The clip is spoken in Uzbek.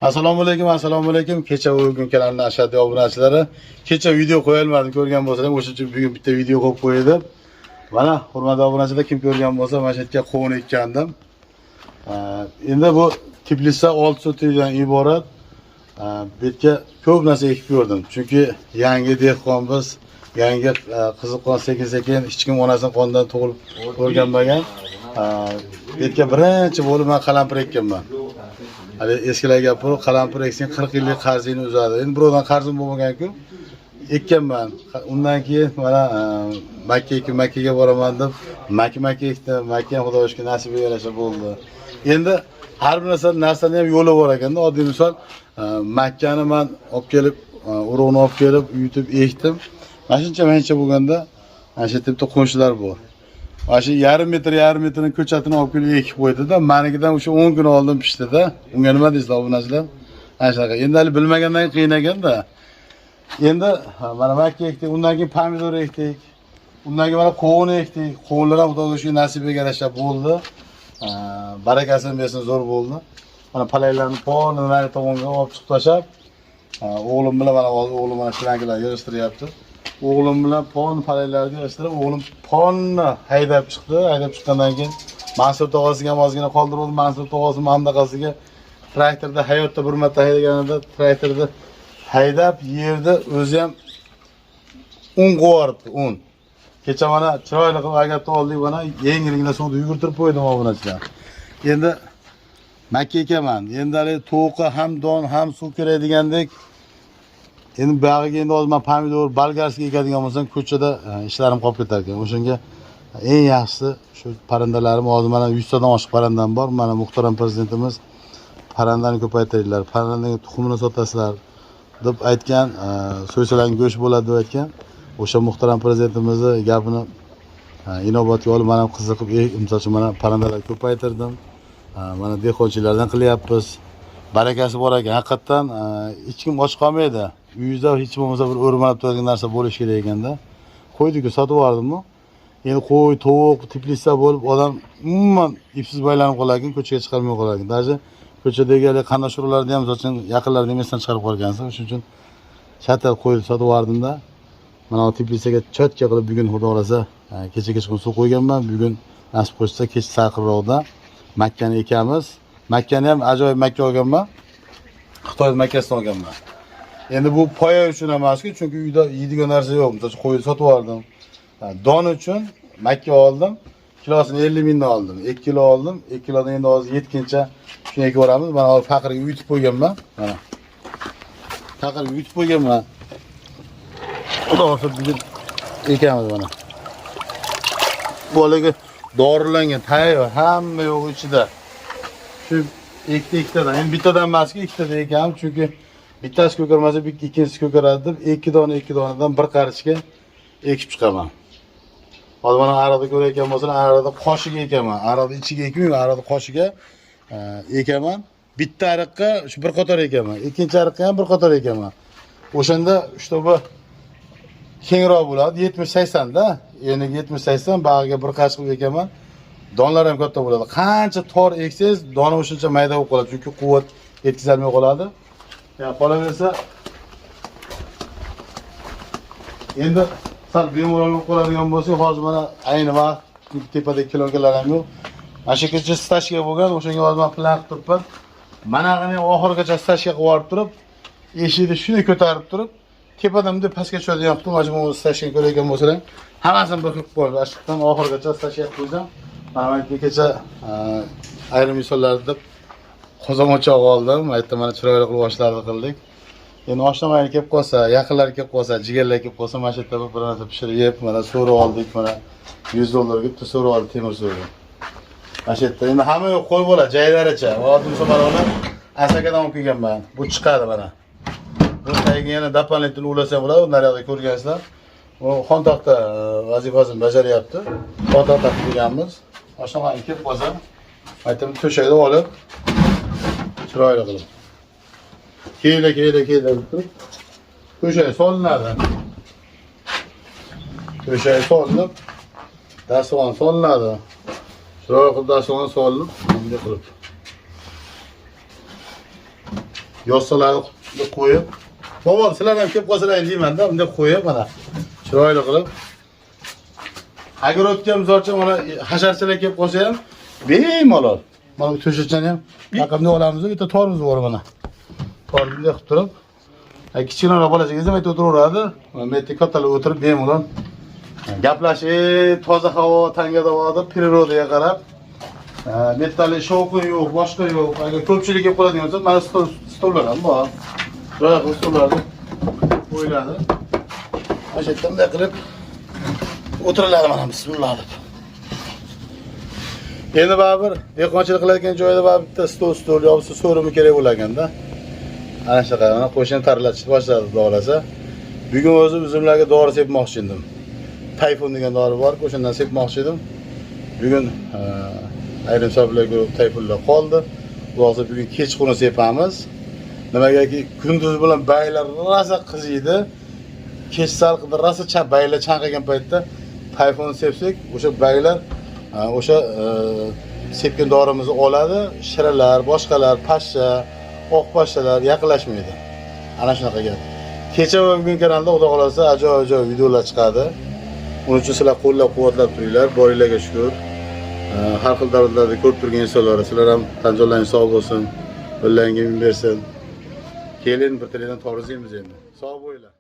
Assalomu alaykum. Kecha bugun kanalning ashaddiy obunachilari. Kecha video qo'yilmadi, ko'rgan bo'lsangiz, o'sha uchun bugun bitta video qo'yib qo'ydim. Mana, hurmatli obunachilar, kim ko'rgan bo'lsa, mana shu yerga qovun ekkandim. Endi bu Tbilisi 6 sotidan iborat. Bu yerga ko'p narsa ekib ko'rdim. Chunki yangi dehqonmiz, yangi qiziqqon sekin hech kim onasining qonidan tug'ilib o'rganmagan. Bu yerga birinchi bo'lib men qalampir ekkanman. Hali eskilar gapir, qalampir eksang 40 yillik qarzingni uzadi. Endi birovdan qarzim bo'lmagan-ku, ekkanman. Undan keyin mana Makkaga boraman deb Makka ekdim. Makka Xudoga shukr nasibiga yarasha bo'ldi. Endi har bir narsani ham yo'li bor ekanda. Oddiy misol Makkani men olib kelib, urug'ni olib kelib, uyutib ekdim. Mana shuncha bo'lganda, mana shu yerda qo'shnilar bor. Mana shu yarim metrning ko'chatini olib kelib ekib qo'ydi-da, menikidan o'sha 10 kun oldin pishdi-da. Unga nima deysizlar obunachilar? Ana shunaqa. Endi hali bilmagandan qiyin ekan-da. Endi mana Makka ekdik, undan keyin pomidor ekdik. Undan keyin mana qovun ekdik. Qovunlar ham Xudoga shu nasibiga yarasha bo'ldi. Barakasini bersin, zo'r bo'ldi. Mana palaylarni ponni nari tomonga olib chiqib tashab, o'g'lim bilan mana o'g'lim mana shlankalar yig'ishtiryapti. O'g'lim bilan pon palaylarni yig'ishtirib, o'g'lim ponni haydab chiqdi. Haydab chiqqandan keyin Mansur tog'asiga ham ozgina qoldirdim. Mansur tog'asi mamdaqasiga traktorda hayotda bir marta haydaganida traktorda haydab yerda o'zi ham un qo'yardi, un. Kecha mana chiroyli qilib agapda oldik, mana yengilgina suvda yugurtirib qo'ydim obunachilar. Endi Makka ekaman. Endi hali to'qqa ham don, ham suv kerak degandek. Endi bog'iga endi hozir men pomidor, bolgarskiy ekadigan bo'lsam, ko'chada ishlarim qolib ketar ekan. O'shanga eng yaxshisi shu parrandalarim, hozir mana 100 tadan oshiq parrandam bor. Mana muhtaram prezidentimiz parrandani ko'paytiringlar, parrandaning tuxumini sotasizlar deb aytgan, so'ysalang go'sht bo'ladi deb aytgan. O'sha muhtaram prezidentimizni gapini inobatga olib, men ham qiziqib, misol uchun mana parrandalar ko'paytirdim. Mana dehqonchilardan qilyapmiz. Barakasi bor ekan. Haqiqatan hech kim och qolmaydi. Uyingizda hech bo'lmasa bir o'rmanib turadigan narsa bo'lishi kerak ekanda. Qo'ydi-ku sotib yubordimmi? Endi qo'y, tovuq, Tbilisi bo'lib odam umuman ipsiz baylanib qolar ekan, ko'chaga chiqarmay qolar ekan. Даже ko'chadagi qandoshurlarni ham zotin yaqinlarni emasdan chiqarib qo'ygansiz. Shuning uchun chatal qo'yib sotib yubordimda. Mana Tbilisiga chotka qilib bugun Xudo xolasa kecha-kechqurun suv qo'yganman. Bugun nasib qilsa kech saqirroqda Makkani ekamiz. Makkani ham ajoyib Makka olganman. Xitoy Makkasidan olganman. Endi bu poya uchun emas-ku, chunki uyda yeydigan narsa yo'q. Masalan, qo'yni sotib oldim. Don uchun Makka oldim. Kilosini 50 mingdan oldim. 2 kilo oldim. 2 kilodan endi hozir yetkincha shuni ekib boramiz. Mana hozir faqirga uyutib qo'yganman. Mana. Faqirga uyutib qo'yganman. Xudo xolasa bugun ekamiz mana. Bu haliga dorilangan tayyor, hamma yo'q ichida. Shu ikkitadan, endi bittadan emas-ku, ikkita ekam, chunki bittasi ko'karmasa, ikkinchisi ko'karadi deb 2 donadan bir qarichga ekib chiqaman. Hozir mana arada ko'rayotgan bo'lsalar, arada qoshiga ekaman. Arada ichiga ekmayman, arada qoshiga ekaman. Bitta ariqqa shu bir qator ekaman. Ikkinchi ariqqa ham bir qator ekaman. O'shanda ushtoba kengroq bo'ladi, 70-80 da. Endi 70-80 bag'iga bir qach qilib ekaman. Donlar ham katta bo'ladi. Qancha tor eksangiz, dona o'shuncha mayda bo'lib qoladi, chunki quvvat yetkazolmay qoladi. Ya qolaversa endi sal bemalol bo'lib qoladigan bo'lsa, hozir mana ayni vaqt tepadagi kilonkalar ham yo'q. Mana shu kecha stashka bo'lgan, o'shanga hozir men plan qilib turibman. Manaqani oxirigacha stashka qilib olib turib, eshikni shuni ko'tarib turib, tepadan bunday pastga tushadigan qilib, majbur stashka ko'rayotgan bo'lsalar, hammasini bir qilib qo'ydim. Ashqdan oxirigacha stashka qo'ysam, mana kecha ayrim misollarda deb qozon o'choq oldim. Aytdim, mana chiroyli qilib oshlarni qildik. Endi oshnamay kelib qolsa, yaqinlar kelib qolsa, jigarlar kelib qolsa, mana shu yerda bir narsa pishirib yeb, mana so'ri oldik, mana $100 bitta so'ri oldik, temir so'ri. Mana shu yerda endi hamma yo'q, qo'y bola, jaylaricha. Oddiy so'marona asakadan olib kelganman. Bu chiqadi mana. Bu tagiga yana doполнительно ulasam bo'ladi, naryoqda ko'rgansizlar. Bu xontoqda vazifasini bajaryapti. Xontoqda qilganmiz. Oshnamay kelib qolsa, aytdim, to'shakda olib chiroyli qilib. Keyla turib. To'shak solinadi. To'shak solinib, dasturxon solinadi. Chiroyli qilib dasturxon solinib, bunday qilib. Yossalarni qo'yib, "Bobo, sizlar ham kelib qolsalaring" deyman-da, unda qo'yib mana chiroyli qilib. Agar o'tgan misol mana hasharchalar kelib qolsa ham bemalol. Mana bu to'shachani ham raqamni olamiz, bitta torimiz bor mana. Torni qilib turib, kichkinaroq bolachingiz ham aytib o'tiraveradi. Men yerda kattalar o'tirib bemalol gaplashib, toza havo, tanga havoda prirodaga qarab, metalli shovqin yo'q, boshqa yo'q. Agar ko'pchilik kelib qoladigan bo'lsa, mana stollar ham bor. Chiroyli stollarni qo'yiladi. Mana shu yerda bunday qilib o'tiriladi mana bismillah deb. Endi baribir dehqonchilik qiladigan joyda baribir bitta stol yoki so'rimi kerak bo'laganda. Ana shunaqa mana qo'shni tarlatishni boshladi xolasa. Bugun o'zim uzumlarga dori sepmoqchi edim. Tayfun degan dori bor, o'shandan sepmoqchi edim. Bugun ayrim sabablar ko'rib tayfunlar qoldi. Xulosa bugun kechqurun sepamiz. Nimagaki kunduz bilan baylar rosa qiziydi. Kech salqinda rosa baylar chanqagan paytda tayfun sepsak, o'sha baylar o'sha sepgan dorimizni oladi, shiralar, boshqalar, pashsha, oq pashshalar yaqinlashmaydi. Ana shunaqa gap. Kecha va bugun kanalda Xudo xolasa ajoyib videolar chiqadi. Uning uchun sizlar qo'llab-quvvatlab turinglar. Boringlarga shukr. Har xil davlatlarda ko'rib turgan insonlar, sizlar ham tanjonlaringiz sog' bo'lsin, yo'llaringiz bersin. Keling bir tildan to'g'ri izlaymiz endi. Sog' bo'linglar.